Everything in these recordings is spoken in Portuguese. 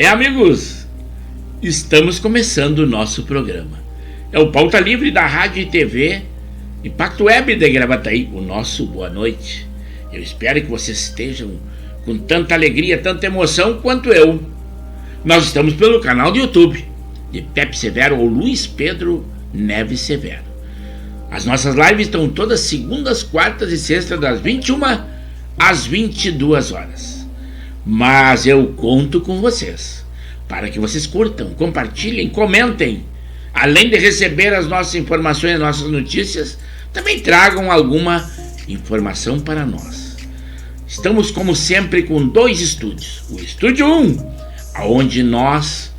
Amigos, estamos começando o nosso programa. É o Pauta Livre da Rádio e TV Impacto Web de Gravataí, o nosso boa noite. Eu espero que vocês estejam com tanta alegria, tanta emoção quanto eu. Nós estamos pelo canal do YouTube de Pepe Severo ou Luiz Pedro Neves Severo. As nossas lives estão todas segundas, quartas e sextas das 21 às 22 horas. Mas eu conto com vocês, para que vocês curtam, compartilhem, comentem. Além de receber as nossas informações, as nossas notícias, também tragam alguma informação para nós. Estamos, como sempre, com 2 estúdios. O Estúdio 1, onde nós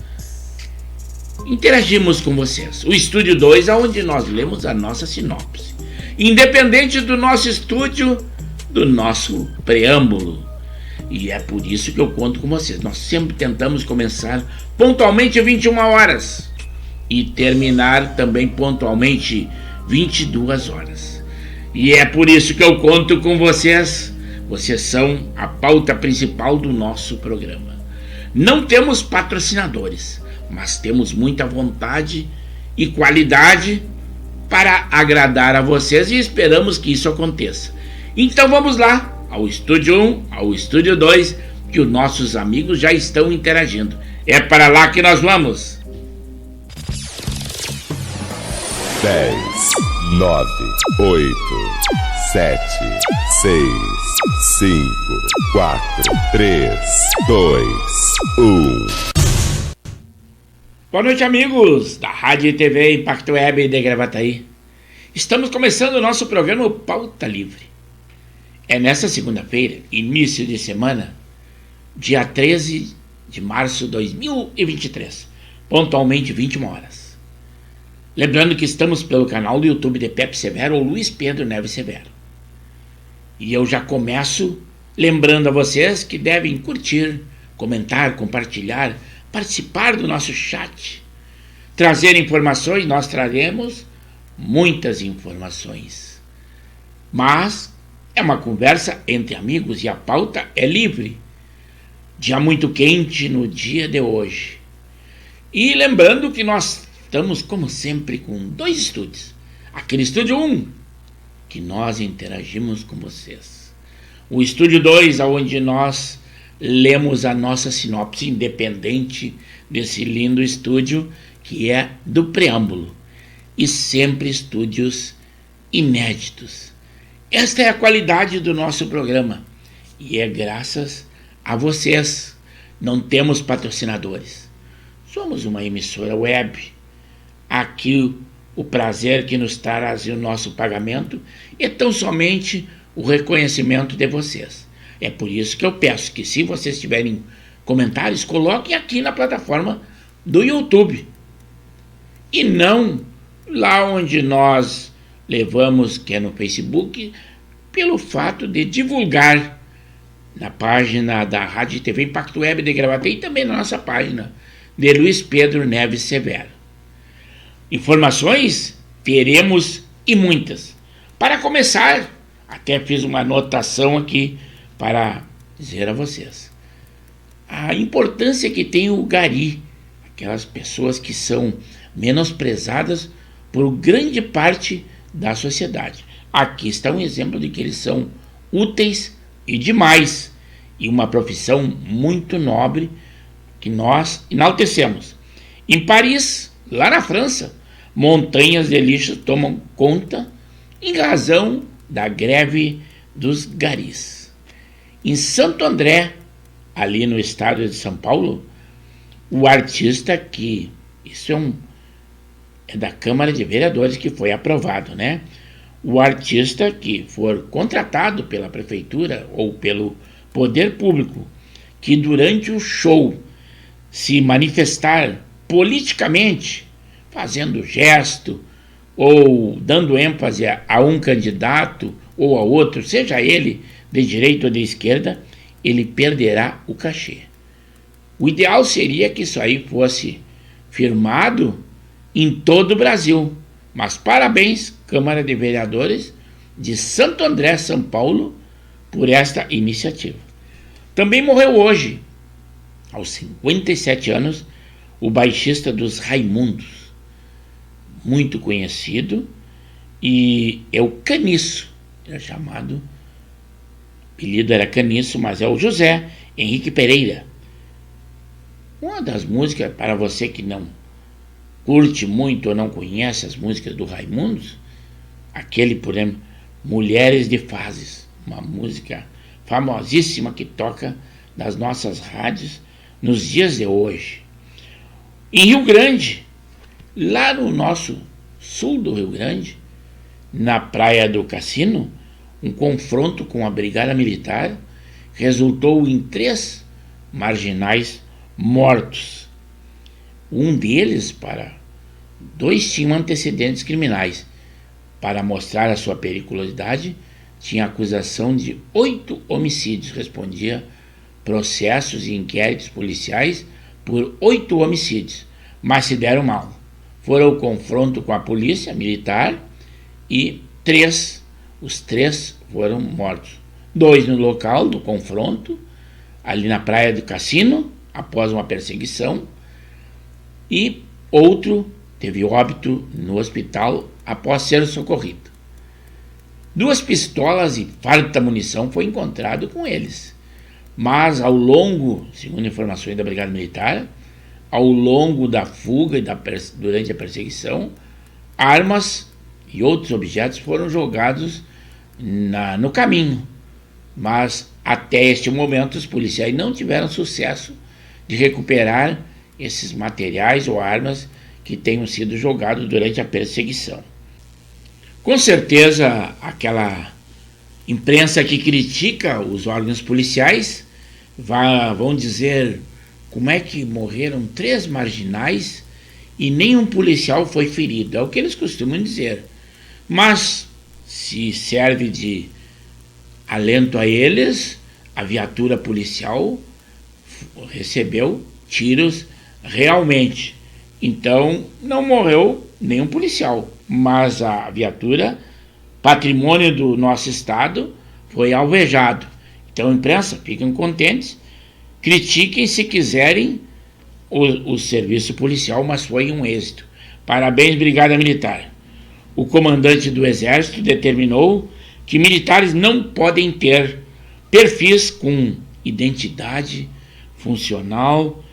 interagimos com vocês. O Estúdio 2, onde nós lemos a nossa sinopse. Independente do nosso estúdio, do nosso preâmbulo. E é por isso que eu conto com vocês. Nós sempre tentamos começar pontualmente às 21 horas e terminar também pontualmente 22 horas. E é por isso que eu conto com vocês. Vocês são a pauta principal do nosso programa. Não temos patrocinadores, mas temos muita vontade e qualidade para agradar a vocês e esperamos que isso aconteça. Então vamos lá, ao Estúdio 1, ao Estúdio 2, que os nossos amigos já estão interagindo. É para lá que nós vamos. 10, 9, 8, 7, 6, 5, 4, 3, 2, 1. Boa noite, amigos da Rádio e TV Impacto Web de Gravataí. Estamos começando o nosso programa Pauta Livre. É nessa segunda-feira, início de semana, dia 13 de março de 2023, pontualmente 21 horas. Lembrando que estamos pelo canal do YouTube de Pepe Severo ou Luiz Pedro Neves Severo. E eu já começo lembrando a vocês que devem curtir, comentar, compartilhar, participar do nosso chat, trazer informações. Nós traremos muitas informações, mas é uma conversa entre amigos e a pauta é livre. Dia muito quente no dia de hoje. E lembrando que nós estamos, como sempre, com 2 estúdios. Aquele Estúdio 1, que nós interagimos com vocês. O Estúdio 2, onde nós lemos a nossa sinopse, independente desse lindo estúdio, que é do preâmbulo. E sempre estúdios inéditos. Esta é a qualidade do nosso programa. E é graças a vocês. Não temos patrocinadores. Somos uma emissora web. Aqui o prazer que nos traz o nosso pagamento é tão somente o reconhecimento de vocês. É por isso que eu peço que, se vocês tiverem comentários, coloquem aqui na plataforma do YouTube. E não lá onde nós levamos, que é no Facebook, pelo fato de divulgar na página da Rádio e TV Impacto Web de Gravataí e também na nossa página de Luiz Pedro Neves Severo. Informações teremos e muitas. Para começar, até fiz uma anotação aqui para dizer a vocês a importância que tem o gari, aquelas pessoas que são menosprezadas por grande parte da sociedade. Aqui está um exemplo de que eles são úteis e demais, e uma profissão muito nobre que nós enaltecemos. Em Paris, lá na França, montanhas de lixo tomam conta em razão da greve dos garis. Em Santo André, ali no estado de São Paulo, o artista que, isso é da Câmara de Vereadores que foi aprovado, né? O artista que for contratado pela prefeitura ou pelo poder público, que durante o show se manifestar politicamente, fazendo gesto ou dando ênfase a um candidato ou a outro, seja ele de direita ou de esquerda, ele perderá o cachê. O ideal seria que isso aí fosse firmado em todo o Brasil. Mas parabéns, Câmara de Vereadores de Santo André, São Paulo, por esta iniciativa. Também morreu hoje aos 57 anos, o baixista dos Raimundos, muito conhecido, e é o Caniço, é chamado, o apelido era Caniço, mas é o José Henrique Pereira. Uma das músicas, para você que não curte muito ou não conhece as músicas do Raimundos, aquele, por exemplo, Mulheres de Fases, uma música famosíssima que toca nas nossas rádios nos dias de hoje. Em Rio Grande, lá no nosso sul do Rio Grande, na Praia do Cassino, um confronto com a Brigada Militar resultou em 3 marginais mortos. Um deles, 2 tinham antecedentes criminais. Para mostrar a sua periculosidade, tinha acusação de 8 homicídios. Respondia processos e inquéritos policiais por 8 homicídios, mas se deram mal. Foram ao confronto com a polícia militar e os 3 foram mortos. 2 no local do confronto, ali na Praia do Cassino, após uma perseguição, e outro teve óbito no hospital após ser socorrido. 2 pistolas e farta munição foi encontrado com eles, mas ao longo, segundo informações da Brigada Militar, ao longo da fuga e durante a perseguição, armas e outros objetos foram jogados no caminho, mas até este momento os policiais não tiveram sucesso de recuperar esses materiais ou armas que tenham sido jogados durante a perseguição. Com certeza, aquela imprensa que critica os órgãos policiais vão dizer como é que morreram 3 marginais e nenhum policial foi ferido. É o que eles costumam dizer. Mas, se serve de alento a eles, a viatura policial recebeu tiros realmente. Então, não morreu nenhum policial, mas a viatura, patrimônio do nosso estado, foi alvejado. Então, imprensa, fiquem contentes, critiquem se quiserem o serviço policial, mas foi um êxito. Parabéns, Brigada Militar. O comandante do Exército determinou que militares não podem ter perfis com identidade funcional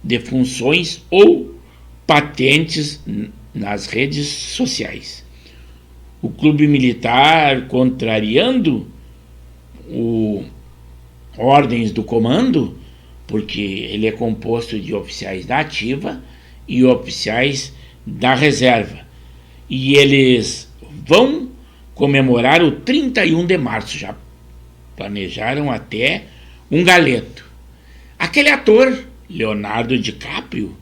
de funções ou patentes nas redes sociais. O clube militar, contrariando ordens do comando, porque ele é composto de oficiais da ativa e oficiais da reserva, e eles vão comemorar o 31 de março, já planejaram até um galeto. Aquele ator, Leonardo DiCaprio,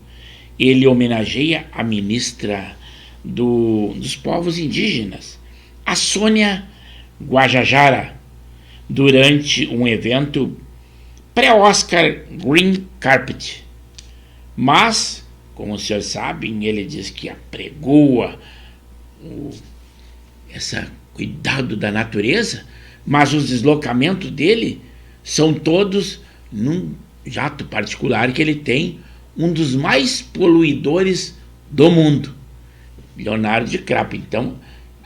ele homenageia a ministra dos povos indígenas, a Sônia Guajajara, durante um evento pré-Oscar Green Carpet. Mas, como os senhores sabem, ele diz que apregoa esse cuidado da natureza, mas os deslocamentos dele são todos num jato particular que ele tem, um dos mais poluidores do mundo, Leonardo DiCaprio. Então,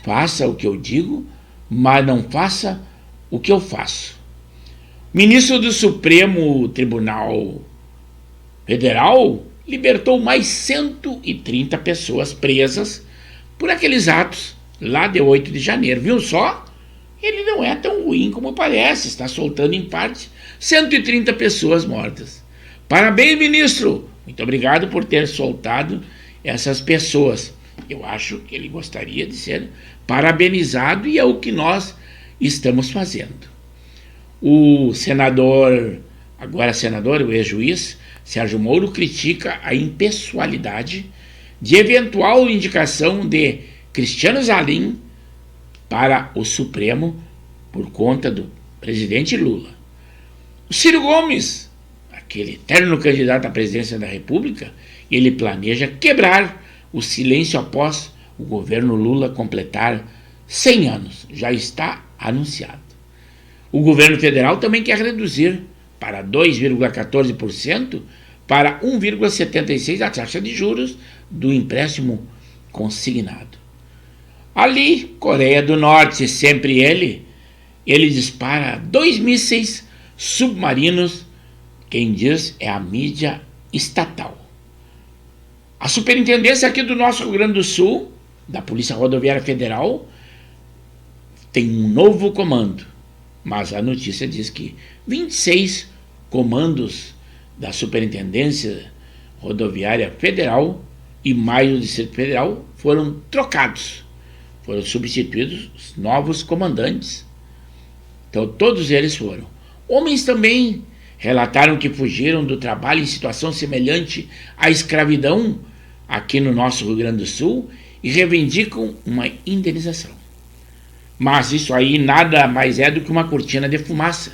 faça o que eu digo, mas não faça o que eu faço. Ministro do Supremo Tribunal Federal libertou mais 130 pessoas presas por aqueles atos lá de 8 de janeiro. Viu só? Ele não é tão ruim como parece, está soltando em parte 130 pessoas mortas. Parabéns, ministro! Muito obrigado por ter soltado essas pessoas. Eu acho que ele gostaria de ser parabenizado e é o que nós estamos fazendo. O senador, o ex-juiz, Sérgio Moro, critica a impessoalidade de eventual indicação de Cristiano Zanin para o Supremo por conta do presidente Lula. O Ciro Gomes, aquele eterno candidato à presidência da República, ele planeja quebrar o silêncio após o governo Lula completar 100 anos. Já está anunciado. O governo federal também quer reduzir para 2,14% para 1,76% a taxa de juros do empréstimo consignado. Ali, Coreia do Norte, sempre ele dispara 2 mísseis submarinos, quem diz é a mídia estatal. A superintendência aqui do nosso Rio Grande do Sul, da Polícia Rodoviária Federal, tem um novo comando, mas a notícia diz que 26 comandos da Superintendência Rodoviária Federal e mais do Distrito Federal foram trocados, foram substituídos os novos comandantes. Então todos eles foram. Homens também relataram que fugiram do trabalho em situação semelhante à escravidão aqui no nosso Rio Grande do Sul e reivindicam uma indenização. Mas isso aí nada mais é do que uma cortina de fumaça,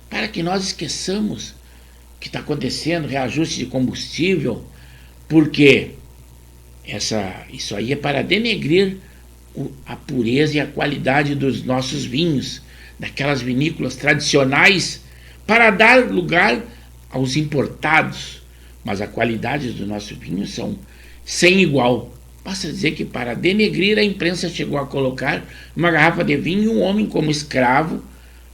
para que nós esqueçamos o que está acontecendo, reajuste de combustível, porque isso aí é para denegrir a pureza e a qualidade dos nossos vinhos, daquelas vinícolas tradicionais, para dar lugar aos importados. Mas a qualidade do nosso vinho são sem igual. Basta dizer que para denegrir a imprensa chegou a colocar uma garrafa de vinho um homem como escravo,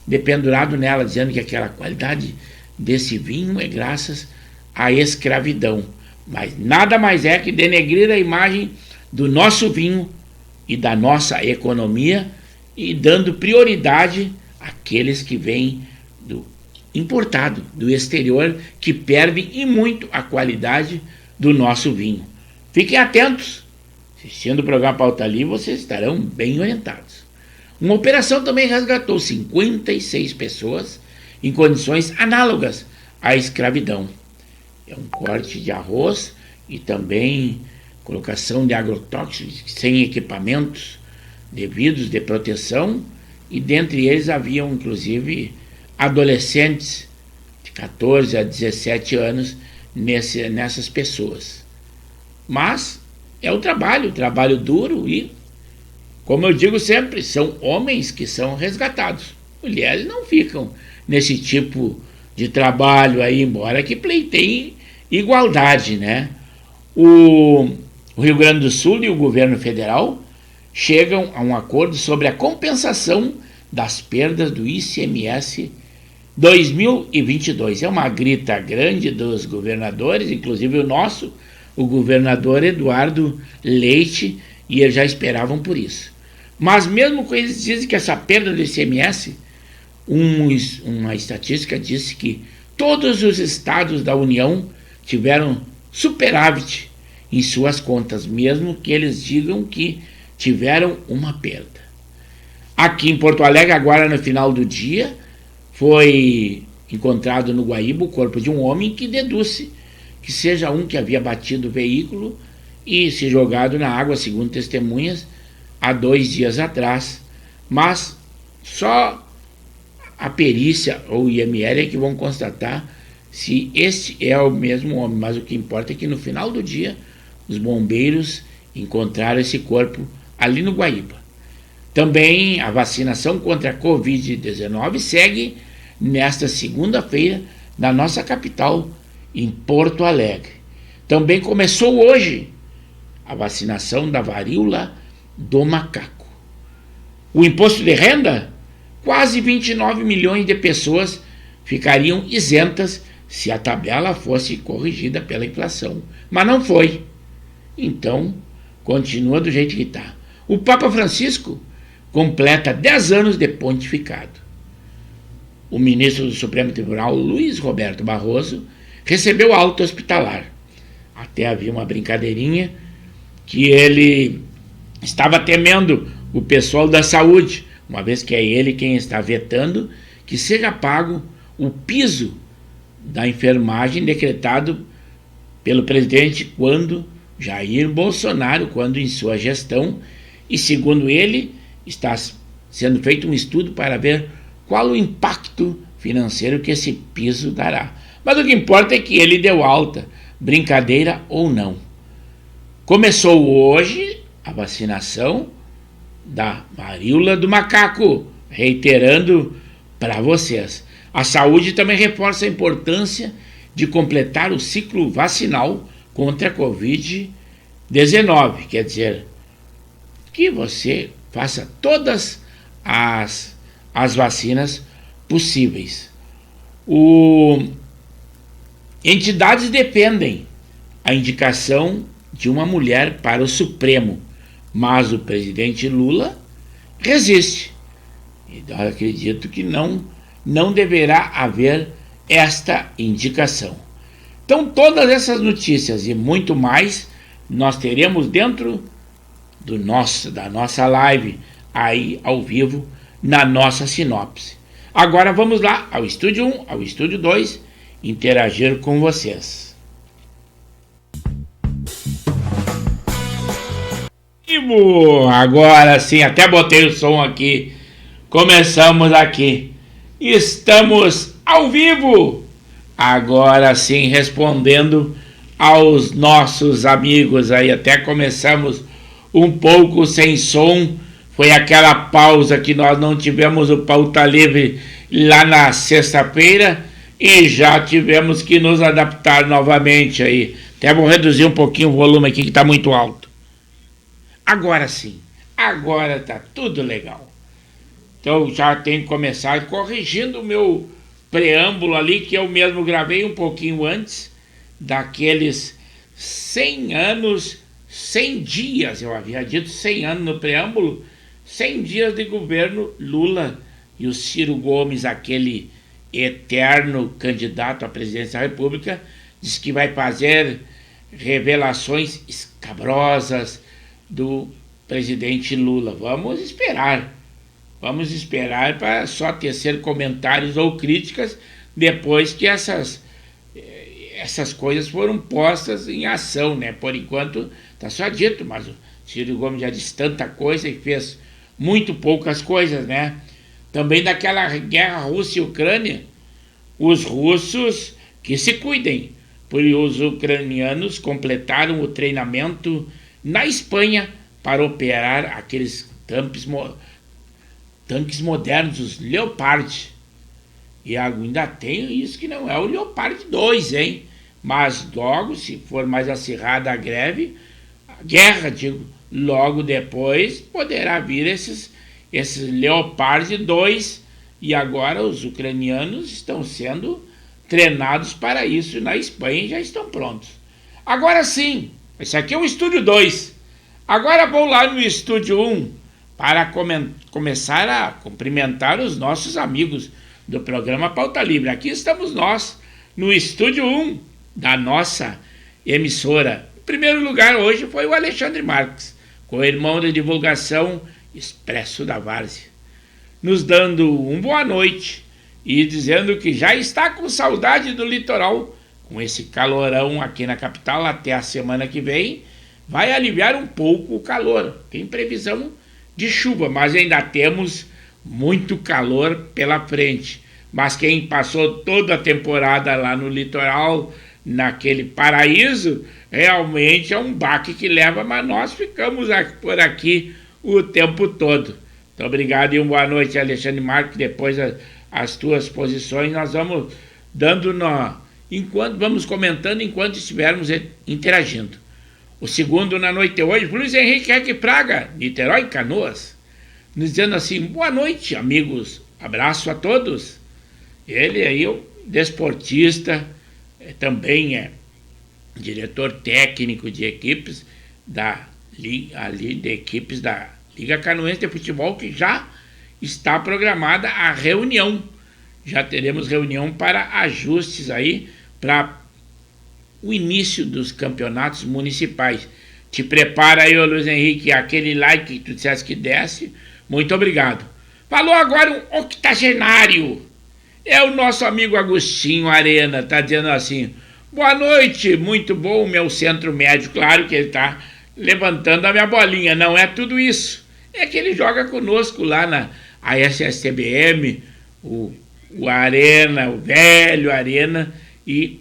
dependurado nela, dizendo que aquela qualidade desse vinho é graças à escravidão. Mas nada mais é que denegrir a imagem do nosso vinho e da nossa economia e dando prioridade àqueles que vêm do importado, do exterior, que perdem e muito a qualidade do nosso vinho. Fiquem atentos. Assistindo o programa Pauta Livre, vocês estarão bem orientados. Uma operação também resgatou 56 pessoas em condições análogas à escravidão. É um corte de arroz e também colocação de agrotóxicos sem equipamentos devidos de proteção, e dentre eles haviam inclusive adolescentes de 14 a 17 anos nessas pessoas. Mas é o trabalho duro e, como eu digo sempre, são homens que são resgatados. Mulheres não ficam nesse tipo de trabalho aí, embora que pleiteiem igualdade, né? O Rio Grande do Sul e o governo federal chegam a um acordo sobre a compensação das perdas do ICMS 2022. É uma grita grande dos governadores, inclusive o nosso, o governador Eduardo Leite, e eles já esperavam por isso. Mas mesmo com eles dizem que essa perda do ICMS, uma estatística disse que todos os estados da União tiveram superávit em suas contas, mesmo que eles digam que tiveram uma perda. Aqui em Porto Alegre, agora no final do dia, foi encontrado no Guaíba o corpo de um homem que deduz que seja um que havia batido o veículo e se jogado na água, segundo testemunhas, há 2 dias atrás. Mas só a perícia ou o IML é que vão constatar se este é o mesmo homem. Mas o que importa é que no final do dia os bombeiros encontraram esse corpo ali no Guaíba. Também a vacinação contra a Covid-19 segue nesta segunda-feira na nossa capital, em Porto Alegre. Também começou hoje a vacinação da varíola do macaco. O imposto de renda, quase 29 milhões de pessoas ficariam isentas se a tabela fosse corrigida pela inflação. Mas não foi. Então, continua do jeito que está. O Papa Francisco completa 10 anos de pontificado. O ministro do Supremo Tribunal, Luiz Roberto Barroso, recebeu alta hospitalar. Até havia uma brincadeirinha que ele estava temendo o pessoal da saúde, uma vez que é ele quem está vetando que seja pago o piso da enfermagem decretado pelo presidente Jair Bolsonaro, quando em sua gestão, e segundo ele, está sendo feito um estudo para ver qual o impacto financeiro que esse piso dará. Mas o que importa é que ele deu alta, brincadeira ou não. Começou hoje a vacinação da varíola do macaco, reiterando para vocês. A saúde também reforça a importância de completar o ciclo vacinal contra a Covid-19, quer dizer, que você faça todas as vacinas possíveis. Entidades defendem a indicação de uma mulher para o Supremo, mas o presidente Lula resiste. Então, eu acredito que não deverá haver esta indicação. Então, todas essas notícias e muito mais nós teremos dentro da nossa live aí ao vivo na nossa sinopse. Agora vamos lá ao Estúdio 1, ao Estúdio 2, interagir com vocês. Agora sim, até botei o som aqui. Começamos aqui. Estamos ao vivo. Agora sim, respondendo aos nossos amigos aí. Até começamos um pouco sem som. Foi aquela pausa que nós não tivemos o Pauta Livre lá na sexta-feira e já tivemos que nos adaptar novamente aí. Até vou reduzir um pouquinho o volume aqui que está muito alto. Agora sim, agora está tudo legal. Então já tenho que começar corrigindo o meu preâmbulo ali, que eu mesmo gravei um pouquinho antes daqueles 100 anos, 100 dias, eu havia dito 100 anos no preâmbulo, 100 dias de governo Lula e o Ciro Gomes, aquele eterno candidato à presidência da República, diz que vai fazer revelações escabrosas do presidente Lula. Vamos esperar para só tecer comentários ou críticas depois que essas coisas foram postas em ação, né? Por enquanto está só dito, mas o Ciro Gomes já disse tanta coisa e fez muito poucas coisas, né? Também daquela guerra Rússia e Ucrânia, os russos que se cuidem, pois os ucranianos completaram o treinamento na Espanha para operar aqueles tanques modernos, os Leopard. E ainda tem isso que não é o Leopard 2, hein? Mas logo, se for mais acirrada a guerra, logo depois poderá vir esses Leopard 2, e agora os ucranianos estão sendo treinados para isso na Espanha e já estão prontos. Agora sim, esse aqui é o Estúdio 2. Agora vou lá no Estúdio 1 para começar a cumprimentar os nossos amigos do programa Pauta Livre. Aqui estamos nós, no Estúdio 1 da nossa emissora. Em primeiro lugar hoje foi o Alexandre Marques, com o irmão de divulgação Expresso da Várzea, nos dando um boa noite e dizendo que já está com saudade do litoral. Com esse calorão aqui na capital, até a semana que vem vai aliviar um pouco o calor. Tem previsão de chuva, mas ainda temos muito calor pela frente. Mas quem passou toda a temporada lá no litoral, naquele paraíso, realmente é um baque que leva, mas nós ficamos por aqui o tempo todo. Então, obrigado e uma boa noite, Alexandre Marques. Depois as tuas posições nós vamos dando enquanto vamos comentando, enquanto estivermos interagindo. O segundo na noite de hoje, Luiz Henrique Reque Praga, Niterói, Canoas, nos dizendo assim: boa noite, amigos, abraço a todos. Ele aí, o desportista, também é diretor técnico de equipes da Liga Canoense de Futebol, que já está programada a reunião. Já teremos reunião para ajustes aí para o início dos campeonatos municipais. Te prepara aí, ô Luiz Henrique, aquele like que tu disseste que desce. Muito obrigado. Falou agora um octogenário. É o nosso amigo Agostinho Arena, tá dizendo assim: boa noite, muito bom, meu centro médio. Claro que ele tá levantando a minha bolinha, não é tudo isso. É que ele joga conosco lá na SSTBM, o Arena, o velho Arena, e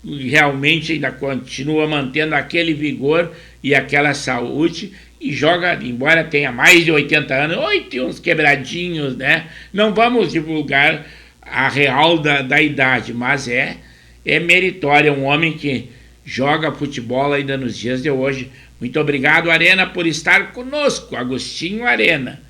realmente ainda continua mantendo aquele vigor e aquela saúde, e joga, embora tenha mais de 80 anos, tem uns quebradinhos, né? Não vamos divulgar a real da idade, mas é meritório, é um homem que joga futebol ainda nos dias de hoje. Muito obrigado, Arena, por estar conosco, Agostinho Arena.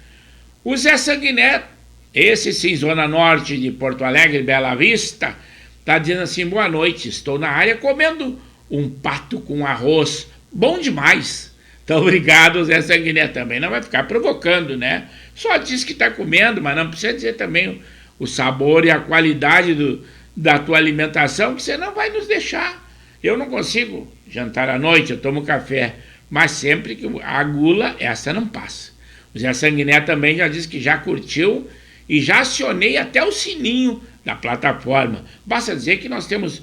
O Zé Sanguineto, esse sim, Zona Norte de Porto Alegre, Bela Vista, está dizendo assim: boa noite, estou na área comendo um pato com arroz, bom demais. Então, obrigado, Zé Sanguineto, também não vai ficar provocando, né? Só diz que está comendo, mas não precisa dizer também o sabor e a qualidade da tua alimentação, que você não vai nos deixar. Eu não consigo jantar à noite, eu tomo café, mas sempre que a gula, essa não passa. O Zé Sanguineto também já disse que já curtiu e já acionei até o sininho da plataforma. Basta dizer que nós temos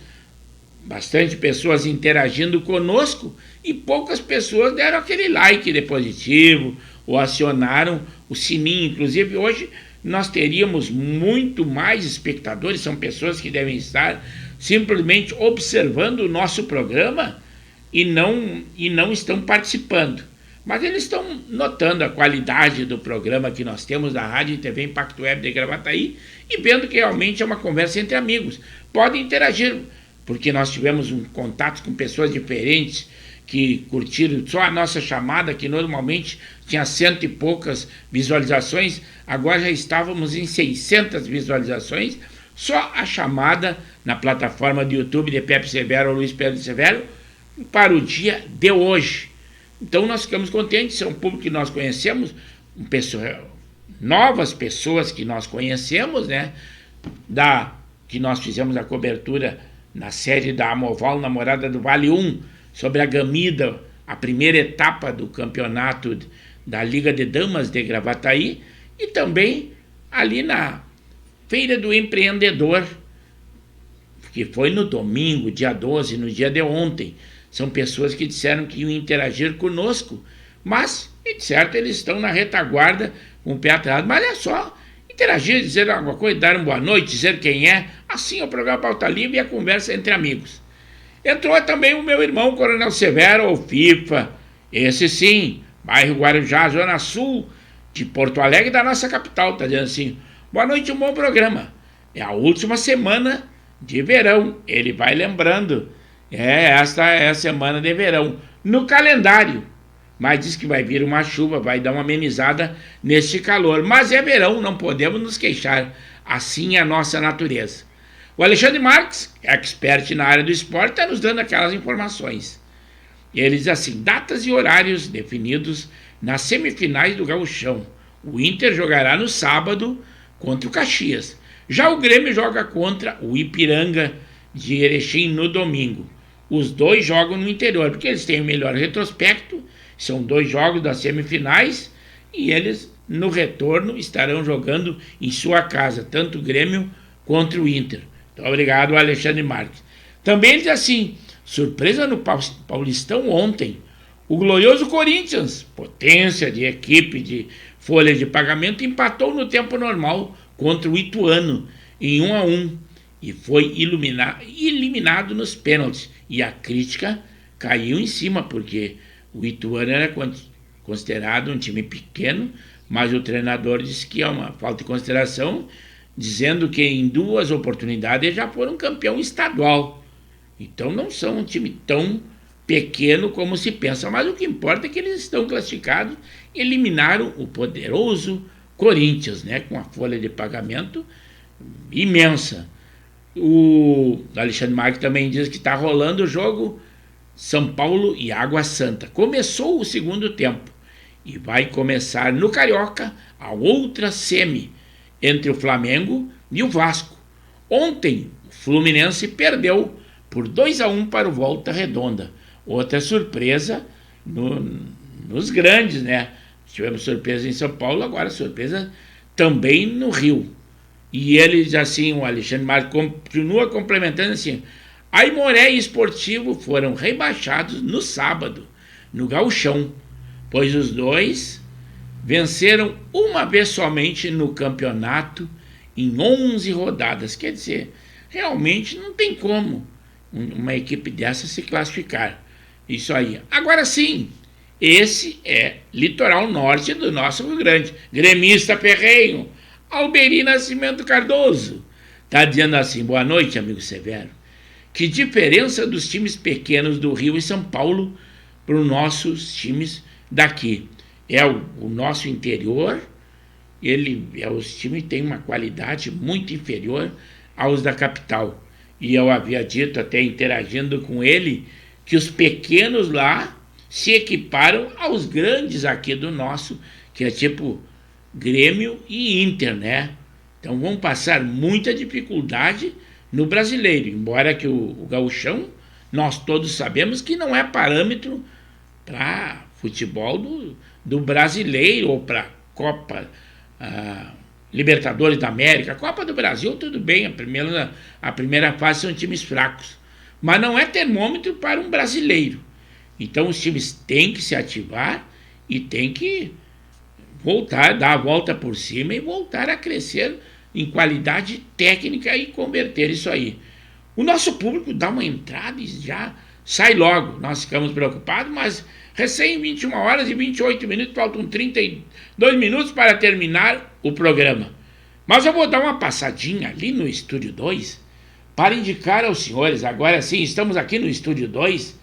bastante pessoas interagindo conosco e poucas pessoas deram aquele like de positivo ou acionaram o sininho. Inclusive, hoje nós teríamos muito mais espectadores, são pessoas que devem estar simplesmente observando o nosso programa e não estão participando. Mas eles estão notando a qualidade do programa que nós temos da Rádio e TV Impacto Web de Gravataí e vendo que realmente é uma conversa entre amigos. Podem interagir, porque nós tivemos um contato com pessoas diferentes que curtiram só a nossa chamada, que normalmente tinha 100 e poucas visualizações, agora já estávamos em 600 visualizações, só a chamada na plataforma do YouTube de Pepe Severo ou Luiz Pedro Severo para o dia de hoje. Então nós ficamos contentes, é um público que nós conhecemos, novas pessoas que nós conhecemos, né? Que nós fizemos a cobertura na série da Amoval Namorada do Vale 1, sobre a Gamida, a primeira etapa do campeonato da Liga de Damas de Gravataí, e também ali na Feira do Empreendedor, que foi no domingo, dia 12, no dia de ontem. São pessoas que disseram que iam interagir conosco, mas, de certo, eles estão na retaguarda com o pé atrás. Mas é só interagir, dizer alguma coisa, dar uma boa noite, dizer quem é. Assim é o programa Pauta Livre e a conversa entre amigos. Entrou também o meu irmão Coronel Severo, ou FIFA, esse sim, bairro Guarujá, Zona Sul de Porto Alegre, da nossa capital. Está dizendo assim: boa noite, um bom programa. É a última semana de verão, ele vai lembrando. Esta é a semana de verão no calendário, mas diz que vai vir uma chuva, vai dar uma amenizada neste calor, mas é verão, não podemos nos queixar, assim é a nossa natureza. O Alexandre Marques, expert na área do esporte, está nos dando aquelas informações. Ele diz assim: datas e horários definidos nas semifinais do Gauchão. O Inter jogará no sábado contra o Caxias, já o Grêmio joga contra o Ipiranga de Erechim no domingo. Os dois jogam no interior, porque eles têm o melhor retrospecto, são 2 jogos das semifinais, e eles, no retorno, estarão jogando em sua casa, tanto o Grêmio contra o Inter. Então, obrigado, Alexandre Marques. Também ele diz assim: surpresa no Paulistão ontem, o glorioso Corinthians, potência de equipe de folha de pagamento, empatou no tempo normal contra o Ituano, em 1-1. E foi eliminado nos pênaltis. E a crítica caiu em cima, porque o Ituano era considerado um time pequeno, mas o treinador disse que é uma falta de consideração, dizendo que em 2 oportunidades já foram campeão estadual. Então não são um time tão pequeno como se pensa, mas o que importa é que eles estão classificados e eliminaram o poderoso Corinthians, né, com a folha de pagamento imensa. O Alexandre Marques também diz que está rolando o jogo São Paulo e Água Santa. Começou o segundo tempo e vai começar no Carioca a outra semi entre o Flamengo e o Vasco. Ontem o Fluminense perdeu por 2-1 para o Volta Redonda. Outra surpresa nos grandes, né? Tivemos surpresa em São Paulo, agora surpresa também no Rio. E ele diz assim, o Alexandre Marques continua complementando assim: Aimoré e Esportivo foram rebaixados no sábado, no Gauchão, pois os dois venceram uma vez somente no campeonato em 11 rodadas. Quer dizer, realmente não tem como uma equipe dessa se classificar. Isso aí. Agora sim, esse é litoral norte do nosso Rio Grande. Gremista ferrenho, Alberi Nascimento Cardoso, Está dizendo assim: boa noite, amigo Severo. Que diferença dos times pequenos do Rio e São Paulo para os nossos times daqui? É o nosso interior, os times têm uma qualidade muito inferior aos da capital. E eu havia dito, até interagindo com ele, que os pequenos lá se equiparam aos grandes aqui do nosso, que é tipo Grêmio e Inter, né? Então vão passar muita dificuldade no brasileiro, embora que o gauchão, nós todos sabemos que não é parâmetro para futebol do brasileiro ou para Copa Libertadores da América. Copa do Brasil, tudo bem, a primeira fase são times fracos, mas não é termômetro para um brasileiro. Então os times têm que se ativar e têm que voltar, dar a volta por cima e voltar a crescer em qualidade técnica e converter isso aí. O nosso público dá uma entrada e já sai logo. Nós ficamos preocupados, mas recém 21 horas e 28 minutos, faltam 32 minutos para terminar o programa. Mas eu vou dar uma passadinha ali no Estúdio 2 para indicar aos senhores, agora sim, estamos aqui no Estúdio 2,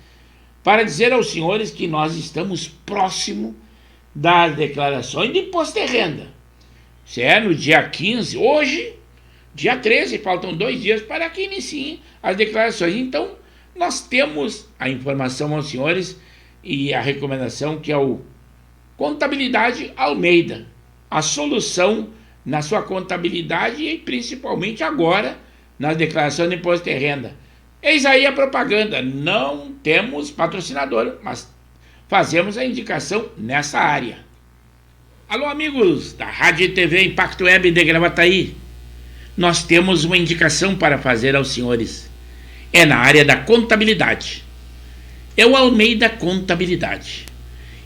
para dizer aos senhores que nós estamos próximo das declarações de imposto de renda. Se é no dia 15, hoje, dia 13, faltam 2 dias para que iniciem as declarações. Então, nós temos a informação aos senhores e a recomendação que é o Contabilidade Almeida, a solução na sua contabilidade e principalmente agora nas declarações de imposto de renda. Eis aí a propaganda, não temos patrocinador, mas fazemos a indicação nessa área. Alô, amigos da Rádio e TV Impacto Web de Gravataí, nós temos uma indicação para fazer aos senhores. É na área da contabilidade. É o Almeida Contabilidade.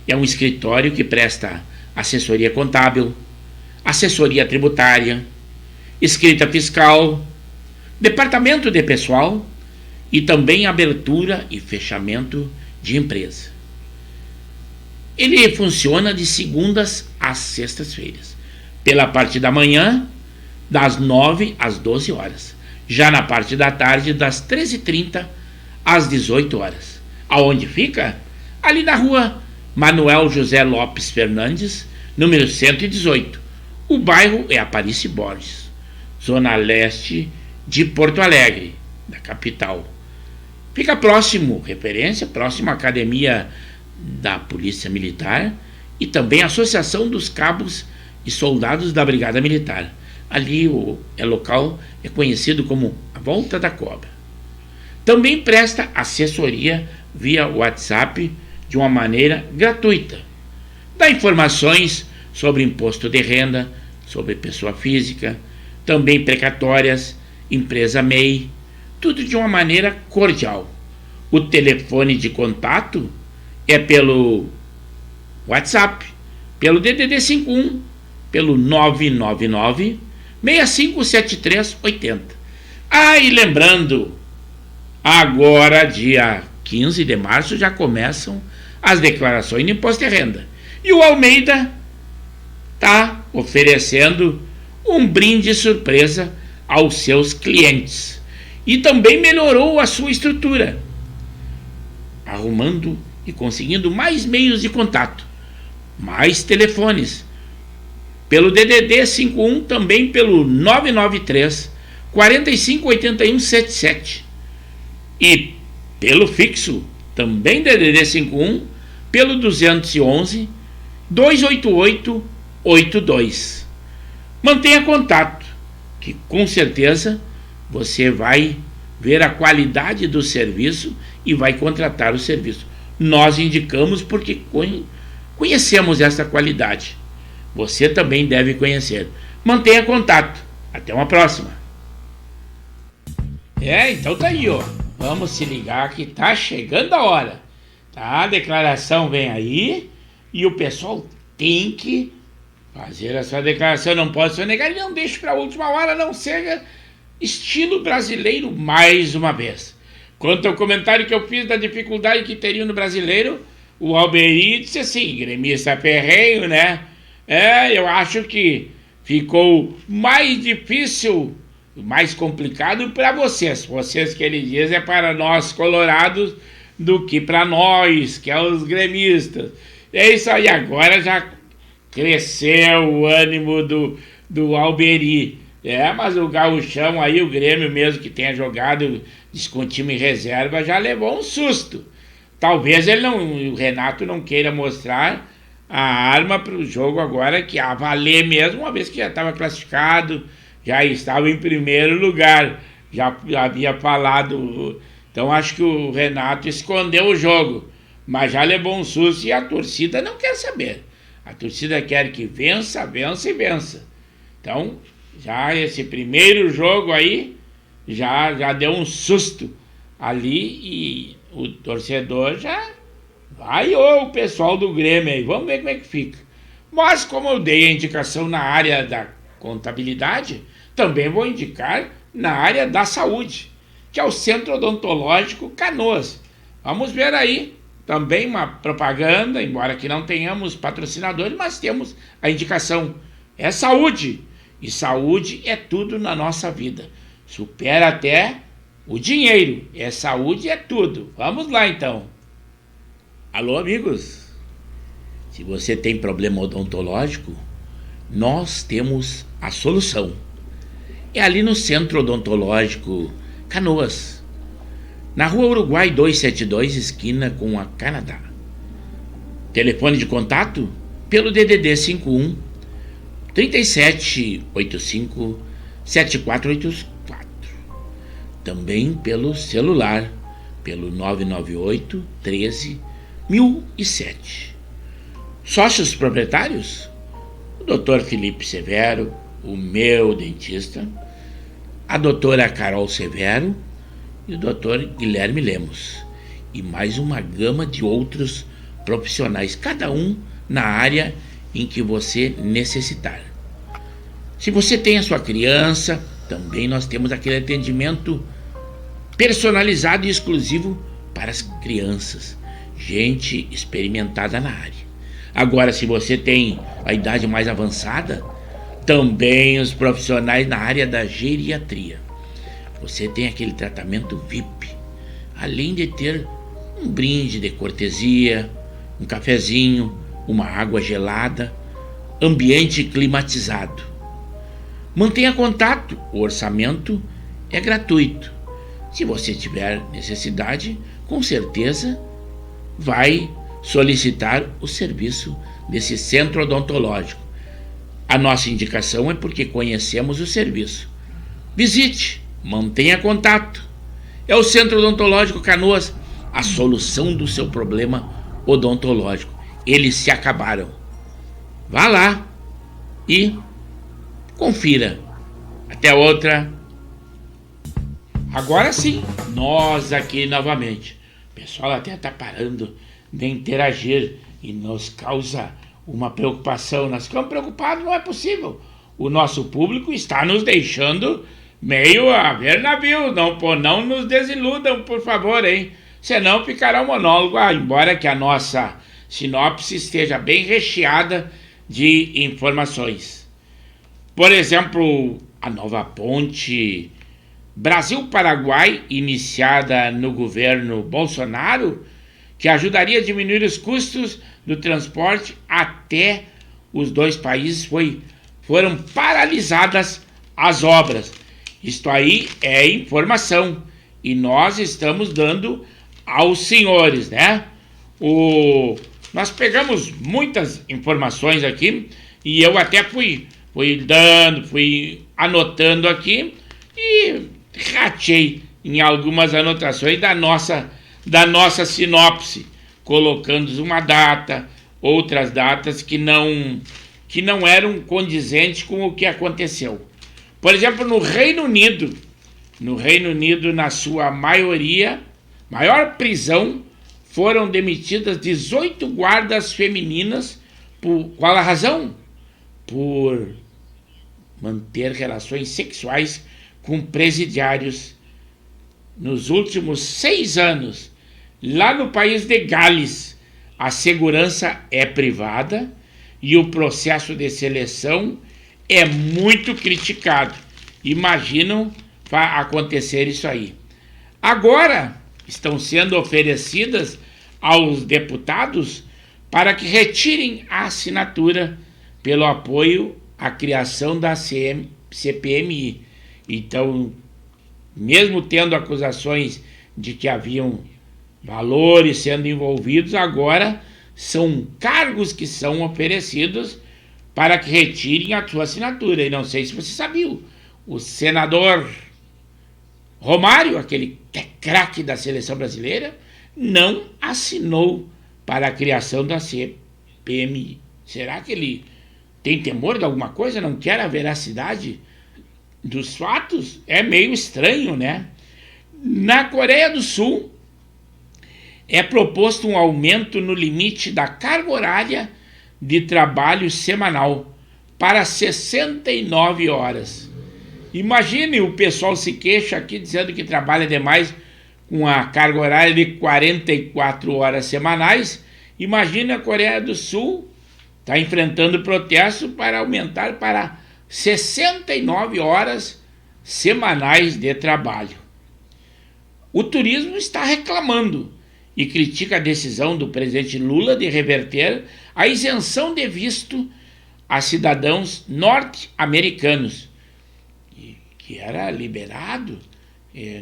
É um escritório que presta assessoria contábil, assessoria tributária, escrita fiscal, departamento de pessoal e também abertura e fechamento de empresa. Ele funciona de segundas às sextas-feiras, pela parte da manhã, das 9 às 12 horas. Já na parte da tarde, das 13h30 às 18 horas. Aonde fica? Ali na rua Manuel José Lopes Fernandes, número 118. O bairro é Aparício Borges, zona leste de Porto Alegre, da capital. Fica próximo, próximo à academia da Polícia Militar e também a Associação dos Cabos e Soldados da Brigada Militar. Ali o local é conhecido como a Volta da Cobra. Também presta assessoria via WhatsApp de uma maneira gratuita. Dá informações sobre imposto de renda, sobre pessoa física, também precatórias, empresa MEI, tudo de uma maneira cordial. O telefone de contato é pelo WhatsApp, pelo DDD 51, pelo 999 657380. E lembrando, agora dia 15 de março já começam as declarações de imposto de renda. E o Almeida está oferecendo um brinde surpresa aos seus clientes. E também melhorou a sua estrutura, arrumando e conseguindo mais meios de contato, mais telefones, pelo DDD 51, também pelo 993 458177 e pelo fixo, também DDD 51, pelo 211 288 82. Mantenha contato, que com certeza você vai ver a qualidade do serviço e vai contratar o serviço. Nós indicamos porque conhecemos essa qualidade. Você também deve conhecer. Mantenha contato. Até uma próxima. Então tá aí, ó. Vamos se ligar que tá chegando a hora. Tá? A declaração vem aí e o pessoal tem que fazer a sua declaração. Não pode sonegar e não deixe para a última hora, não seja estilo brasileiro mais uma vez. Quanto ao comentário que eu fiz da dificuldade que teria no brasileiro, o Alberi disse assim, gremista ferrenho, né? Eu acho que ficou mais difícil mais complicado para vocês. Vocês que ele diz é para nós colorados do que para nós, que é os gremistas. É isso aí, agora já cresceu o ânimo do Alberi. Mas o gauchão aí, o Grêmio mesmo que tenha jogado com time em reserva, já levou um susto. Talvez o Renato não queira mostrar a arma para o jogo agora, que a valer mesmo, uma vez que já estava classificado, já estava em primeiro lugar, já havia falado. Então acho que o Renato escondeu o jogo, mas já levou um susto e a torcida não quer saber. A torcida quer que vença, vença e vença. Então, já esse primeiro jogo aí, já deu um susto ali e o torcedor já vaiou o pessoal do Grêmio aí. Vamos ver como é que fica. Mas como eu dei a indicação na área da contabilidade, também vou indicar na área da saúde, que é o Centro Odontológico Canoas. Vamos ver aí também uma propaganda, embora que não tenhamos patrocinadores, mas temos a indicação. É saúde, e saúde é tudo na nossa vida. Supera até o dinheiro, saúde é tudo. Vamos lá então. Alô, amigos? Se você tem problema odontológico, nós temos a solução. É ali no Centro Odontológico Canoas, na Rua Uruguai 272, esquina com a Canadá. Telefone de contato pelo DDD 51 3785 7484. Também pelo celular, pelo 998 13 1007. Sócios proprietários? O Dr. Felipe Severo, o meu dentista, a doutora Carol Severo e o Dr. Guilherme Lemos. E mais uma gama de outros profissionais, cada um na área em que você necessitar. Se você tem a sua criança, também nós temos aquele atendimento personalizado e exclusivo para as crianças. Gente experimentada na área. Agora, se você tem a idade mais avançada, também os profissionais na área da geriatria. Você tem aquele tratamento VIP, além de ter um brinde de cortesia, um cafezinho, uma água gelada, ambiente climatizado. Mantenha contato, o orçamento é gratuito. Se você tiver necessidade, com certeza vai solicitar o serviço desse centro odontológico. A nossa indicação é porque conhecemos o serviço. Visite, mantenha contato. É o Centro Odontológico Canoas, a solução do seu problema odontológico. Eles se acabaram. Vá lá e confira. Até outra. Agora sim, nós aqui novamente. O pessoal até está parando de interagir e nos causa uma preocupação. Nós ficamos preocupados, não é possível. O nosso público está nos deixando meio a ver navio. Não nos desiludam, por favor, hein? Senão ficará um monólogo, embora que a nossa sinopse esteja bem recheada de informações. Por exemplo, a nova ponte Brasil-Paraguai, iniciada no governo Bolsonaro, que ajudaria a diminuir os custos do transporte até os dois países, foram paralisadas as obras. Isto aí é informação e nós estamos dando aos senhores, né? Nós pegamos muitas informações aqui e eu até fui anotando aqui e ratei em algumas anotações da nossa sinopse, colocando uma data, outras datas que não eram condizentes com o que aconteceu. Por exemplo, no Reino Unido, na sua maior prisão, foram demitidas 18 guardas femininas. Qual a razão? Por manter relações sexuais com presidiários. Nos últimos 6 anos, lá no país de Gales, a segurança é privada e o processo de seleção é muito criticado. imaginam acontecer isso aí. Agora estão sendo oferecidas aos deputados para que retirem a assinatura pelo apoio à criação da CPMI. Então, mesmo tendo acusações de que haviam valores sendo envolvidos, agora são cargos que são oferecidos para que retirem a sua assinatura. E não sei se você sabia, o senador Romário, aquele que é craque da seleção brasileira, não assinou para a criação da CPMI. Será que ele tem temor de alguma coisa? Não quer a veracidade dos fatos? É meio estranho, né? Na Coreia do Sul, é proposto um aumento no limite da carga horária de trabalho semanal para 69 horas. Imagine, o pessoal se queixa aqui dizendo que trabalha demais com a carga horária de 44 horas semanais. Imagine a Coreia do Sul está enfrentando protesto para aumentar para 69 horas semanais de trabalho. O turismo está reclamando e critica a decisão do presidente Lula de reverter a isenção de visto a cidadãos norte-americanos, que era liberado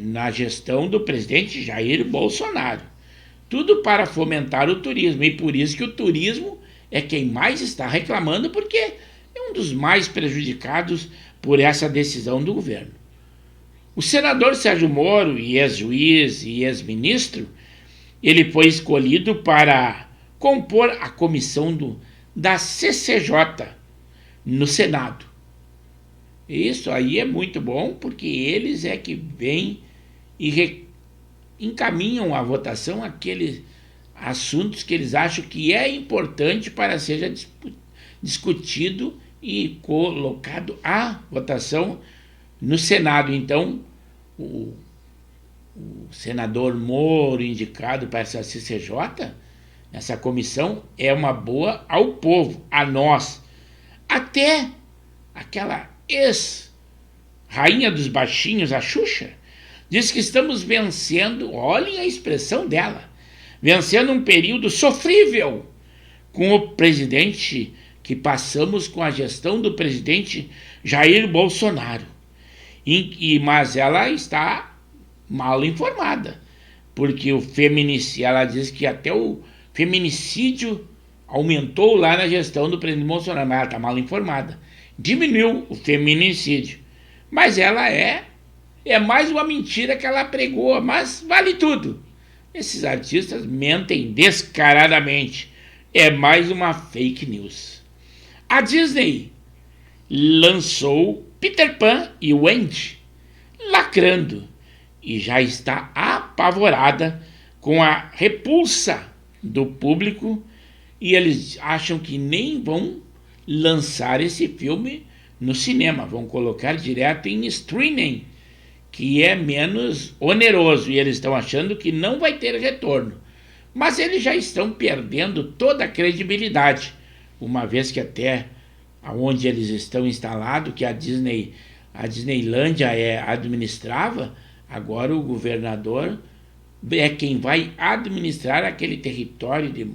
na gestão do presidente Jair Bolsonaro. Tudo para fomentar o turismo, e por isso que o turismo é quem mais está reclamando, porque é um dos mais prejudicados por essa decisão do governo. O senador Sérgio Moro, ex-juiz e ex-ministro, ele foi escolhido para compor a comissão da CCJ no Senado. Isso aí é muito bom, porque eles é que vêm e encaminham à votação aqueles assuntos que eles acham que é importante para seja discutido e colocado à votação no Senado. Então, o senador Moro, indicado para essa CCJ, essa comissão, é uma boa ao povo, a nós. Até aquela ex-rainha dos baixinhos, a Xuxa, diz que estamos vencendo, olhem a expressão dela, vencendo um período sofrível com o presidente, que passamos com a gestão do presidente Jair Bolsonaro. Mas ela está mal informada, porque ela diz que até o feminicídio aumentou lá na gestão do presidente Bolsonaro, mas ela está mal informada. Diminuiu o feminicídio, mas ela é mais uma mentira que ela pregou, mas vale tudo. Esses artistas mentem descaradamente, é mais uma fake news. A Disney lançou Peter Pan e Wendy, lacrando, e já está apavorada com a repulsa do público, e eles acham que nem vão lançar esse filme no cinema, vão colocar direto em streaming, que é menos oneroso, e eles estão achando que não vai ter retorno. Mas eles já estão perdendo toda a credibilidade, uma vez que até onde eles estão instalados, que a Disneylândia administrava, agora o governador é quem vai administrar aquele território de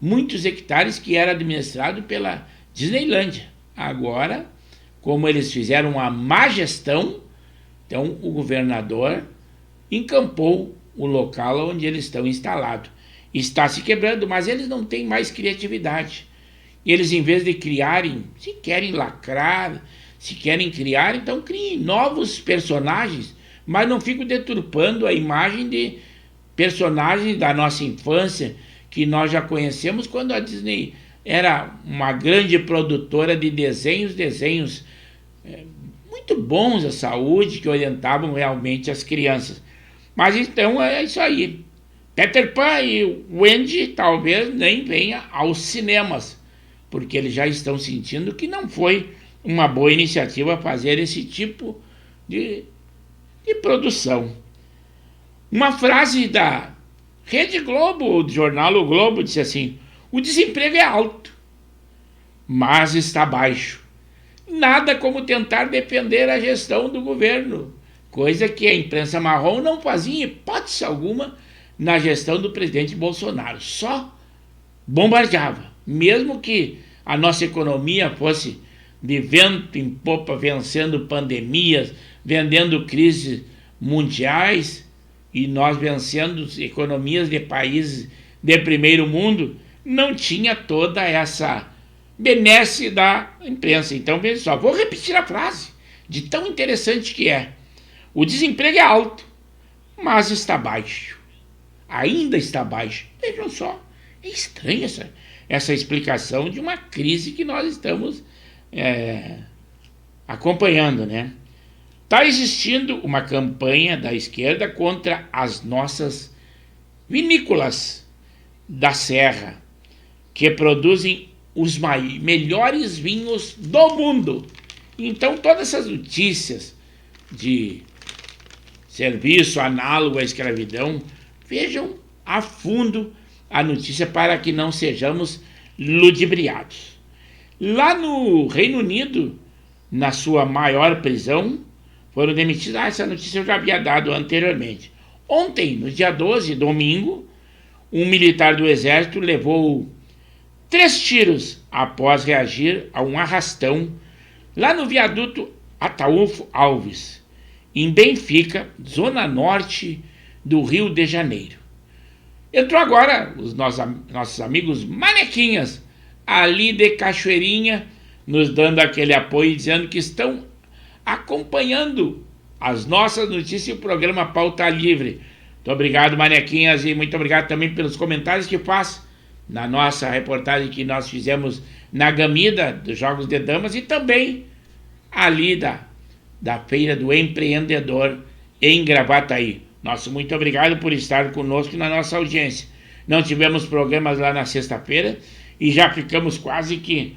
muitos hectares que era administrado pela Disneylândia. Agora, como eles fizeram uma má gestão, então o governador encampou o local onde eles estão instalados. Está se quebrando, mas eles não têm mais criatividade. Eles, em vez de criarem, se querem lacrar, se querem criar, então criem novos personagens, mas não ficam deturpando a imagem de personagens da nossa infância, que nós já conhecemos quando a Disney era uma grande produtora de desenhos muito bons à saúde, que orientavam realmente as crianças. Mas então é isso aí. Peter Pan e Wendy talvez nem venha aos cinemas, porque eles já estão sentindo que não foi uma boa iniciativa fazer esse tipo de produção. Uma frase da Rede Globo, do jornal O Globo, disse assim: o desemprego é alto, mas está baixo. nada como tentar defender a gestão do governo, coisa que a imprensa marrom não fazia em hipótese alguma na gestão do presidente Bolsonaro, só bombardeava, mesmo que a nossa economia fosse de vento em popa, vencendo pandemias, vendendo crises mundiais, e nós vencendo economias de países de primeiro mundo, não tinha toda essa benesse da imprensa. Então, veja só, vou repetir a frase, de tão interessante que é. O desemprego é alto, mas está baixo. Ainda está baixo. Vejam só, é estranha essa explicação de uma crise que nós estamos acompanhando, né? Está existindo uma campanha da esquerda contra as nossas vinícolas da Serra, que produzem os melhores vinhos do mundo. Então, todas essas notícias de serviço análogo à escravidão, vejam a fundo a notícia para que não sejamos ludibriados. Lá no Reino Unido, na sua maior prisão, foram demitidos. Essa notícia eu já havia dado anteriormente. Ontem, no dia 12, domingo, um militar do exército levou 3 tiros após reagir a um arrastão lá no viaduto Ataúfo Alves, em Benfica, zona norte do Rio de Janeiro. Entrou agora os nossos amigos manequinhas ali de Cachoeirinha, nos dando aquele apoio, dizendo que estão acompanhando as nossas notícias e o programa Pauta Livre. Muito obrigado, manequinhas, e muito obrigado também pelos comentários que faz na nossa reportagem que nós fizemos na Gamida dos Jogos de Damas e também ali da Feira do Empreendedor em Gravataí. Nosso muito obrigado por estar conosco na nossa audiência. Não tivemos programas lá na sexta-feira e já ficamos quase que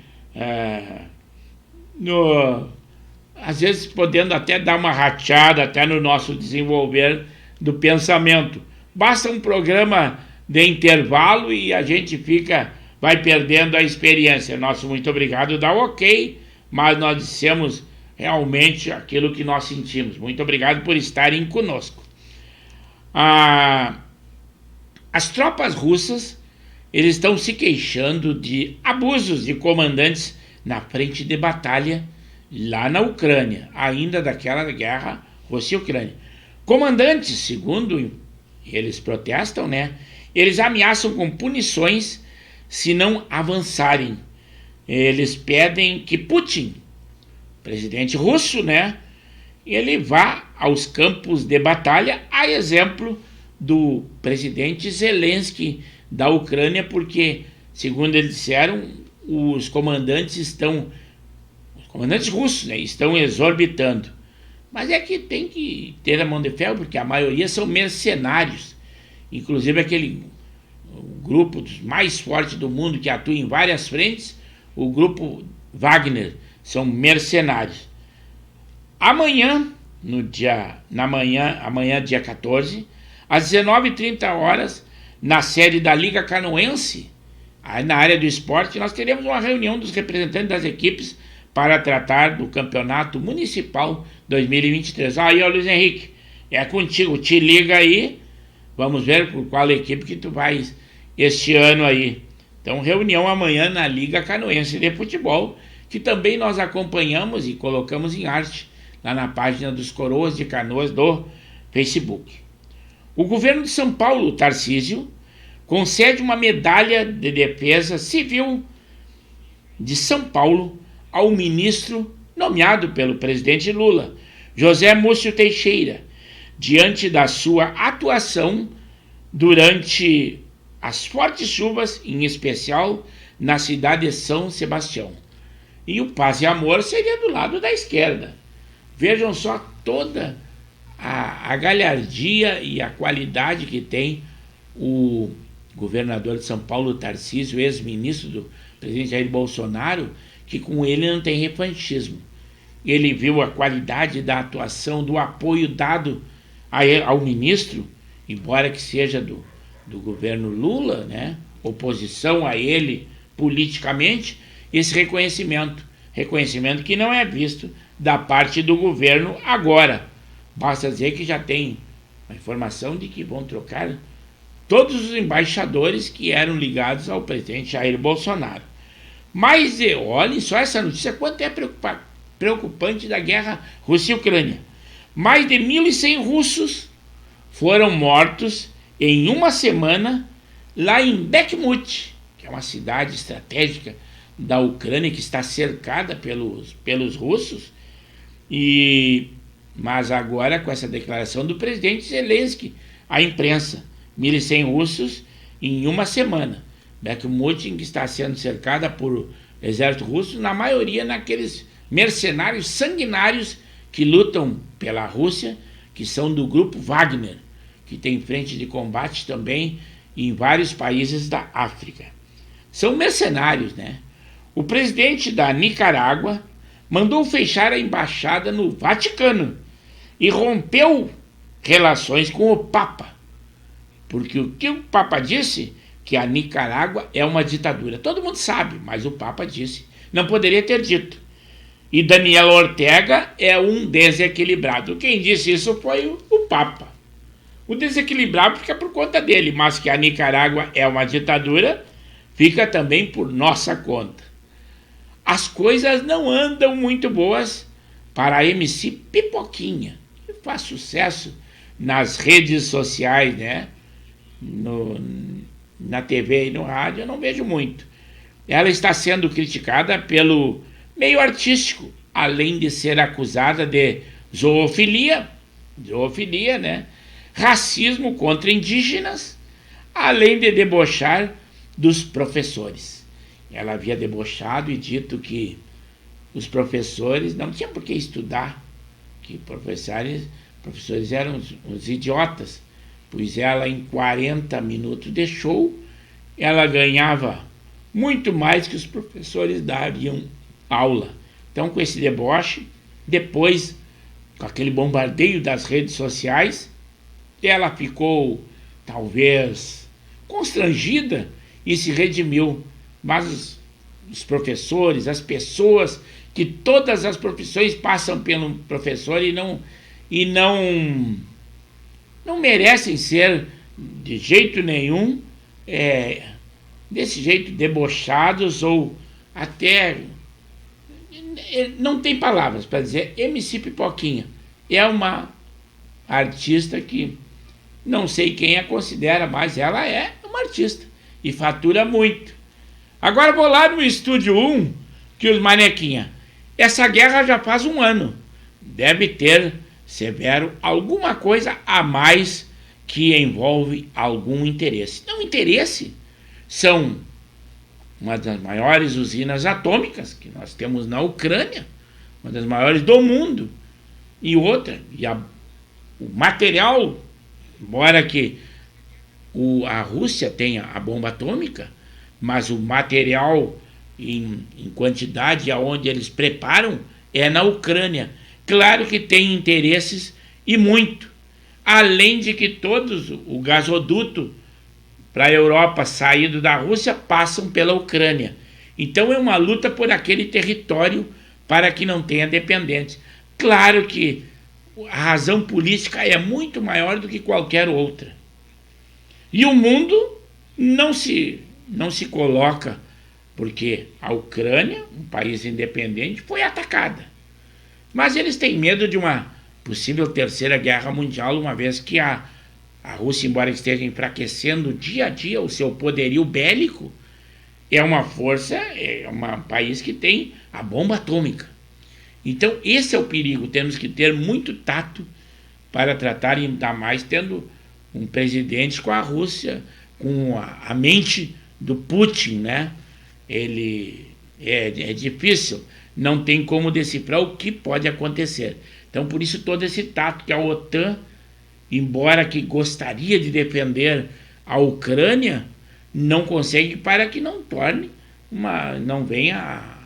às vezes podendo até dar uma rachada até no nosso desenvolver do pensamento. Basta um programa de intervalo e a gente vai perdendo a experiência. Nosso muito obrigado dá ok, mas nós dissemos realmente aquilo que nós sentimos. Muito obrigado por estarem conosco. As tropas russas, eles estão se queixando de abusos de comandantes na frente de batalha lá na Ucrânia, ainda daquela guerra Rússia-Ucrânia. Comandantes, segundo eles protestam, né? Eles ameaçam com punições se não avançarem. Eles pedem que Putin, presidente russo, né, ele vá aos campos de batalha, a exemplo do presidente Zelensky da Ucrânia, porque, segundo eles disseram, os comandantes russos, né, estão exorbitando. Mas é que tem que ter a mão de ferro, porque a maioria são mercenários. Inclusive aquele grupo dos mais fortes do mundo que atua em várias frentes, o grupo Wagner, são mercenários. Amanhã, dia 14, às 19h30, na sede da Liga Canoense, na área do esporte, nós teremos uma reunião dos representantes das equipes para tratar do campeonato municipal 2023. Aí, ó, Luiz Henrique, é contigo, te liga aí, vamos ver por qual equipe que tu vais este ano aí. Então, reunião amanhã na Liga Canoense de Futebol, que também nós acompanhamos e colocamos em arte lá na página dos Coroas de Canoas do Facebook. O governo de São Paulo, Tarcísio, concede uma medalha de defesa civil de São Paulo ao ministro nomeado pelo presidente Lula, José Múcio Teixeira, diante da sua atuação durante as fortes chuvas, em especial na cidade de São Sebastião. E o Paz e Amor seria do lado da esquerda. Vejam só toda a galhardia e a qualidade que tem o governador de São Paulo, Tarcísio, ex-ministro do presidente Jair Bolsonaro, que com ele não tem revanchismo. Ele viu a qualidade da atuação, do apoio dado ao ministro, embora que seja do governo Lula, né? Oposição a ele politicamente, esse reconhecimento. reconhecimento que não é visto da parte do governo agora. Basta dizer que já tem a informação de que vão trocar todos os embaixadores que eram ligados ao presidente Jair Bolsonaro. Mas olhem só essa notícia, quanto é preocupante da guerra Rússia e Ucrânia. Mais de 1.100 russos foram mortos em uma semana lá em Bakhmut, que é uma cidade estratégica da Ucrânia que está cercada pelos russos. Mas agora, com essa declaração do presidente Zelensky, a imprensa, 1.100 russos em uma semana. Bakhmut, que está sendo cercada por exército russo, na maioria naqueles mercenários sanguinários que lutam pela Rússia, que são do grupo Wagner, que tem frente de combate também em vários países da África. São mercenários, né? O presidente da Nicarágua mandou fechar a embaixada no Vaticano e rompeu relações com o Papa. Porque o que o Papa disse? Que a Nicarágua é uma ditadura. Todo mundo sabe, mas o Papa disse. Não poderia ter dito. E Daniel Ortega é um desequilibrado. Quem disse isso foi o Papa. O desequilibrado fica por conta dele, mas que a Nicarágua é uma ditadura, fica também por nossa conta. As coisas não andam muito boas para a MC Pipoquinha, que faz sucesso nas redes sociais, né? Na TV e no rádio eu não vejo muito. Ela está sendo criticada pelo meio artístico, além de ser acusada de zoofilia, né? Racismo contra indígenas, além de debochar dos professores. Ela havia debochado e dito que os professores não tinham por que estudar, que professores eram os idiotas, pois ela em 40 minutos de show, ela ganhava muito mais que os professores dariam aula. Então, com esse deboche, depois, com aquele bombardeio das redes sociais, ela ficou, talvez, constrangida e se redimiu. Mas os professores, as pessoas que todas as profissões passam pelo professor e não merecem ser de jeito nenhum desse jeito debochados ou até não tem palavras para dizer. MC Pipoquinha é uma artista que não sei quem a considera, mas ela é uma artista e fatura muito. Agora vou lá no Estúdio 1, que os manequinha, essa guerra já faz um ano. Deve ter, Severo, alguma coisa a mais que envolve algum interesse. Não interesse, são uma das maiores usinas atômicas que nós temos na Ucrânia, uma das maiores do mundo, e outra, o material, embora que a Rússia tenha a bomba atômica, mas o material em quantidade aonde eles preparam é na Ucrânia. Claro que tem interesses e muito, além de que todos o gasoduto para a Europa saído da Rússia passam pela Ucrânia. Então é uma luta por aquele território para que não tenha dependentes. Claro que a razão política é muito maior do que qualquer outra. E o mundo não se coloca, porque a Ucrânia, um país independente, foi atacada. Mas eles têm medo de uma possível terceira guerra mundial, uma vez que a Rússia, embora esteja enfraquecendo dia a dia o seu poderio bélico, é uma força, é um país que tem a bomba atômica. Então esse é o perigo, temos que ter muito tato para tratar, ainda mais tendo um presidente com a Rússia, com a mente do Putin, né? Ele é difícil, não tem como decifrar o que pode acontecer. Então, por isso, todo esse tato que a OTAN, embora que gostaria de defender a Ucrânia, não consegue para que não venha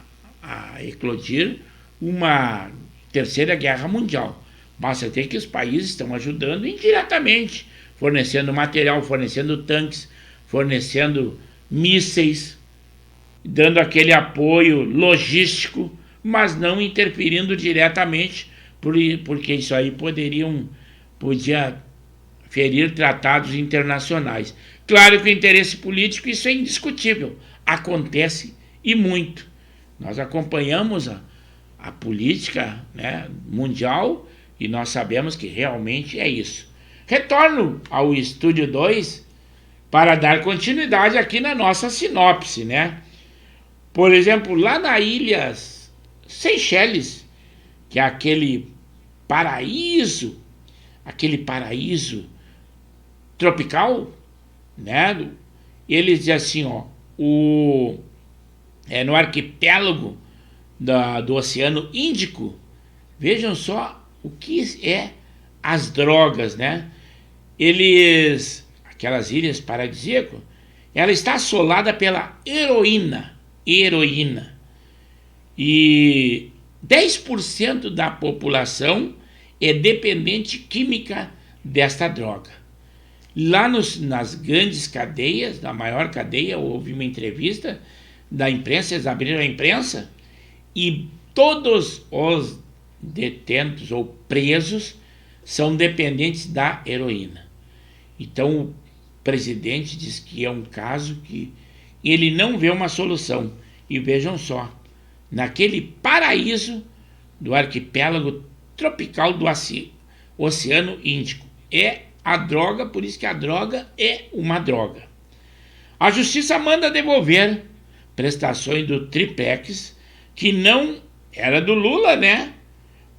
a eclodir uma terceira guerra mundial. Basta ter que os países estão ajudando indiretamente, fornecendo material, fornecendo tanques, fornecendo mísseis, dando aquele apoio logístico mas não interferindo diretamente, porque isso aí podia ferir tratados internacionais. Claro que o interesse político, isso é indiscutível, acontece e muito. Nós acompanhamos a política, né, mundial, e nós sabemos que realmente é isso. Retorno ao Estúdio 2 para dar continuidade aqui na nossa sinopse, né? Por exemplo, lá na ilha Seychelles, que é aquele paraíso tropical, né? Eles dizem assim, ó, no arquipélago do Oceano Índico. Vejam só o que é as drogas, né? Aquelas ilhas paradisíacas, ela está assolada pela heroína. E 10% da população é dependente química desta droga. Lá nas grandes cadeias, na maior cadeia, houve uma entrevista da imprensa, eles abriram a imprensa, e todos os detentos ou presos são dependentes da heroína. Então o presidente diz que é um caso que ele não vê uma solução. E vejam só, naquele paraíso do arquipélago tropical do Oceano Índico, é a droga, por isso que a droga é uma droga. A justiça manda devolver prestações do triplex, que não era do Lula, né?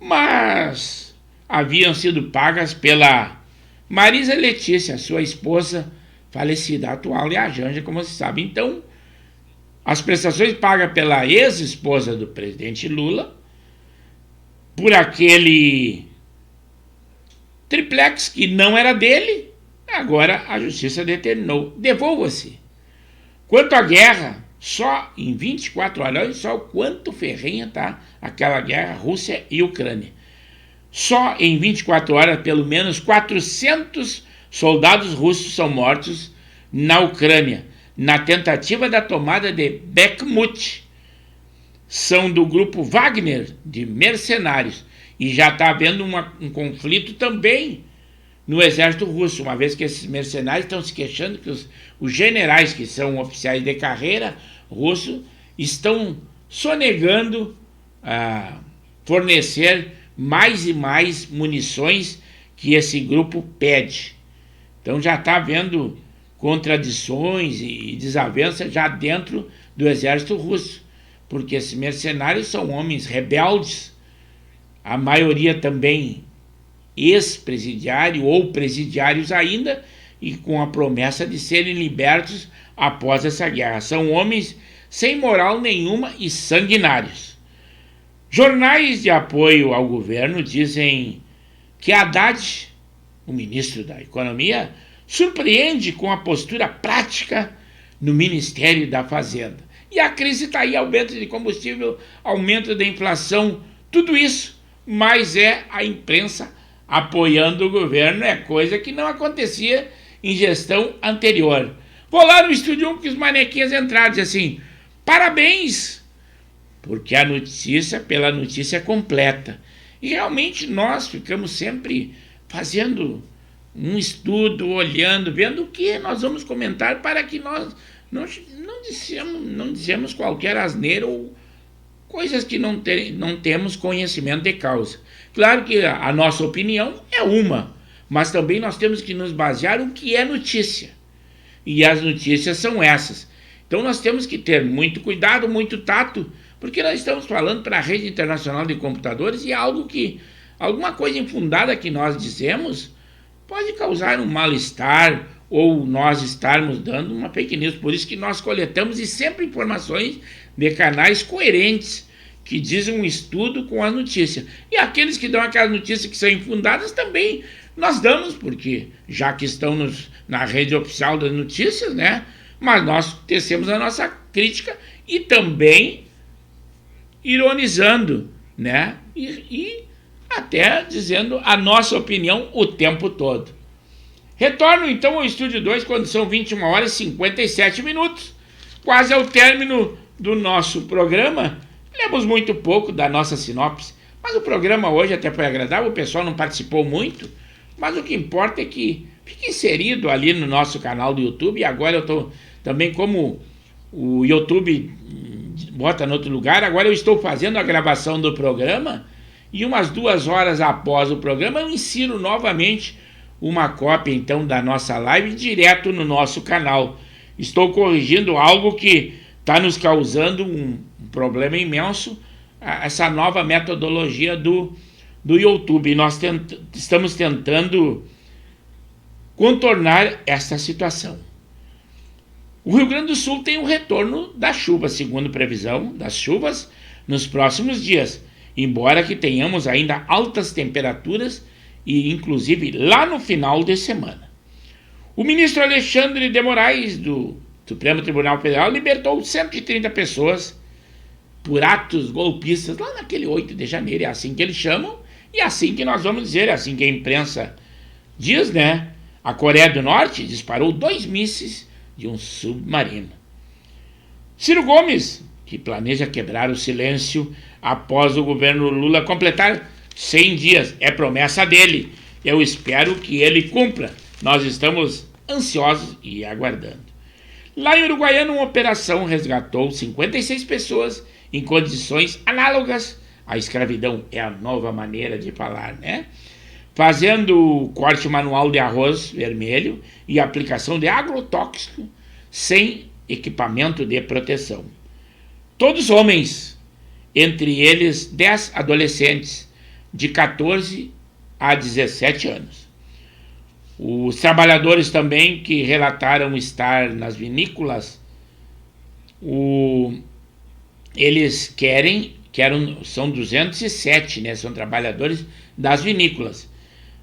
Mas haviam sido pagas pela Marisa Letícia, sua esposa falecida, atual, e a Janja, como você sabe. Então, as prestações pagas pela ex-esposa do presidente Lula, por aquele triplex que não era dele, agora a justiça determinou, devolva-se. Quanto à guerra, só em 24 horas, olha só o quanto ferrenha está aquela guerra Rússia e Ucrânia. Só em 24 horas, pelo menos 400 soldados russos são mortos na Ucrânia, na tentativa da tomada de Bakhmut. São do grupo Wagner, de mercenários. E já está havendo um conflito também no exército russo, uma vez que esses mercenários estão se queixando que os generais, que são oficiais de carreira russos, estão sonegando a fornecer mais e mais munições que esse grupo pede. Então já está havendo contradições e desavenças já dentro do exército russo, porque esses mercenários são homens rebeldes, a maioria também ex-presidiário ou presidiários ainda, e com a promessa de serem libertos após essa guerra. São homens sem moral nenhuma e sanguinários. Jornais de apoio ao governo dizem que Haddad, o ministro da Economia, surpreende com a postura prática no Ministério da Fazenda. E a crise está aí, aumento de combustível, aumento da inflação, tudo isso, mas é a imprensa apoiando o governo, é coisa que não acontecia em gestão anterior. Vou lá no Estúdio 1 que os manequins entraram, dizem assim, parabéns, porque a notícia, pela notícia completa. E realmente nós ficamos sempre fazendo um estudo, olhando, vendo o que nós vamos comentar para que nós não dizemos qualquer asneira ou coisas que não temos conhecimento de causa. Claro que a nossa opinião é uma, mas também nós temos que nos basear no que é notícia. E as notícias são essas. Então nós temos que ter muito cuidado, muito tato, porque nós estamos falando para a rede internacional de computadores e alguma coisa infundada que nós dizemos pode causar um mal-estar ou nós estarmos dando uma fake news. Por isso que nós coletamos e sempre informações de canais coerentes que dizem um estudo com a notícia. E aqueles que dão aquelas notícias que são infundadas também nós damos, porque já que estão na rede oficial das notícias, né? Mas nós tecemos a nossa crítica e também ironizando, né? E até dizendo a nossa opinião o tempo todo. Retorno então ao Estúdio 2 quando são 21 horas e 57 minutos, quase ao término do nosso programa, Lemos muito pouco da nossa sinopse, mas o programa hoje até foi agradável, o pessoal não participou muito, mas o que importa é que fique inserido ali no nosso canal do YouTube. E agora eu estou também, como o YouTube bota no outro lugar, agora eu estou fazendo a gravação do programa e umas 2 horas após o programa eu insiro novamente uma cópia então da nossa live direto no nosso canal. Estou corrigindo algo que está nos causando um problema imenso, essa nova metodologia do YouTube. E nós estamos tentando contornar essa situação. O Rio Grande do Sul tem um retorno da chuva, segundo previsão das chuvas nos próximos dias, embora que tenhamos ainda altas temperaturas e inclusive lá no final de semana. O ministro Alexandre de Moraes, do Supremo Tribunal Federal, libertou 130 pessoas por atos golpistas lá naquele 8 de janeiro. É assim que eles chamam e é assim que nós vamos dizer, é assim que a imprensa diz, né? A Coreia do Norte disparou 2 mísseis de um submarino. Ciro Gomes, que planeja quebrar o silêncio após o governo Lula completar 100 dias. É promessa dele. Eu espero que ele cumpra. Nós estamos ansiosos e aguardando. Lá em Uruguaiana, uma operação resgatou 56 pessoas em condições análogas à escravidão. É a nova maneira de falar, né? Fazendo corte manual de arroz vermelho e aplicação de agrotóxico sem equipamento de proteção. Todos homens, entre eles 10 adolescentes de 14 a 17 anos. Os trabalhadores também que relataram estar nas vinícolas, eles são 207, né? São trabalhadores das vinícolas.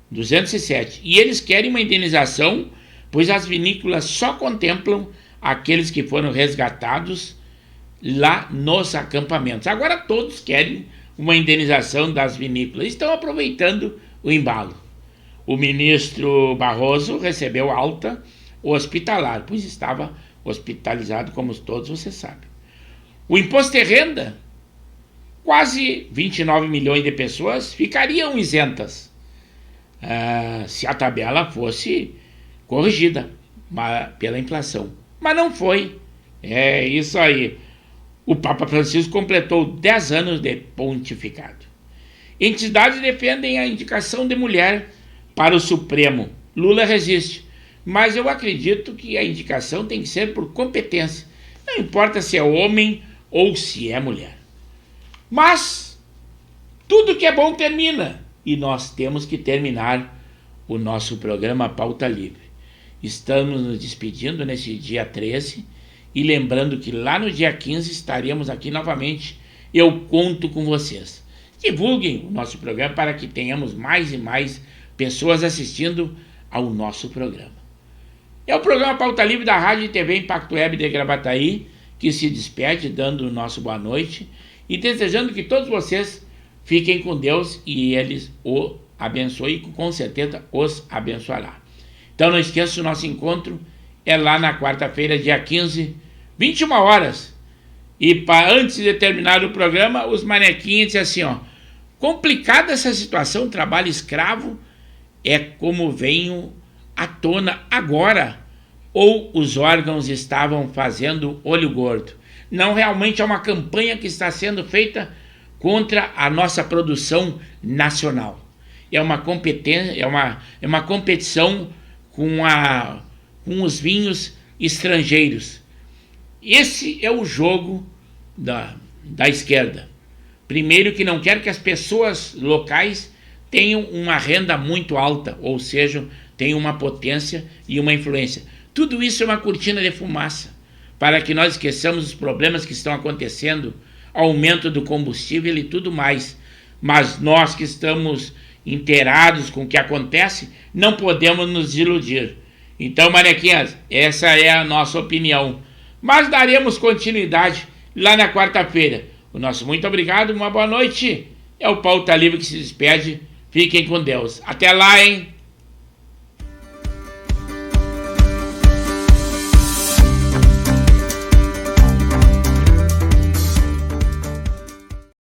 207. E eles querem uma indenização, pois as vinícolas só contemplam aqueles que foram resgatados lá nos acampamentos. Agora todos querem uma indenização das vinícolas. Estão aproveitando o embalo. O ministro Barroso recebeu alta hospitalar, pois estava hospitalizado, como todos vocês sabem. O imposto de renda, quase 29 milhões de pessoas ficariam isentas se a tabela fosse corrigida pela inflação. Mas não foi. É isso aí. O Papa Francisco completou 10 anos de pontificado. Entidades defendem a indicação de mulher para o Supremo. Lula resiste. Mas eu acredito que a indicação tem que ser por competência. Não importa se é homem ou se é mulher. Mas tudo que é bom termina. E nós temos que terminar o nosso programa Pauta Livre. Estamos nos despedindo nesse dia 13 e lembrando que lá no dia 15 estaremos aqui novamente. Eu conto com vocês. Divulguem o nosso programa para que tenhamos mais e mais pessoas assistindo ao nosso programa. É o programa Pauta Livre da Rádio e TV Impacto Web de Gravataí, que se despede dando o nosso boa noite e desejando que todos vocês fiquem com Deus e eles o abençoem e com certeza os abençoará. Então não esqueça, o nosso encontro é lá na quarta-feira, dia 15, 21 horas. E antes de terminar o programa, os manequinhos disseram assim, complicada essa situação, trabalho escravo, é como venho à tona agora, ou os órgãos estavam fazendo olho gordo. Não, realmente é uma campanha que está sendo feita contra a nossa produção nacional. É uma competência, é uma competição com os vinhos estrangeiros. Esse é o jogo da esquerda. Primeiro, que não quer que as pessoas locais tenham uma renda muito alta, ou seja, tenham uma potência e uma influência. Tudo isso é uma cortina de fumaça, para que nós esqueçamos os problemas que estão acontecendo, aumento do combustível e tudo mais. Mas nós que estamos inteirados com o que acontece, não podemos nos iludir. Então, manequinhas, essa é a nossa opinião. Mas daremos continuidade lá na quarta-feira. O nosso muito obrigado, uma boa noite. É o Pauta Livre que se despede. Fiquem com Deus. Até lá, hein?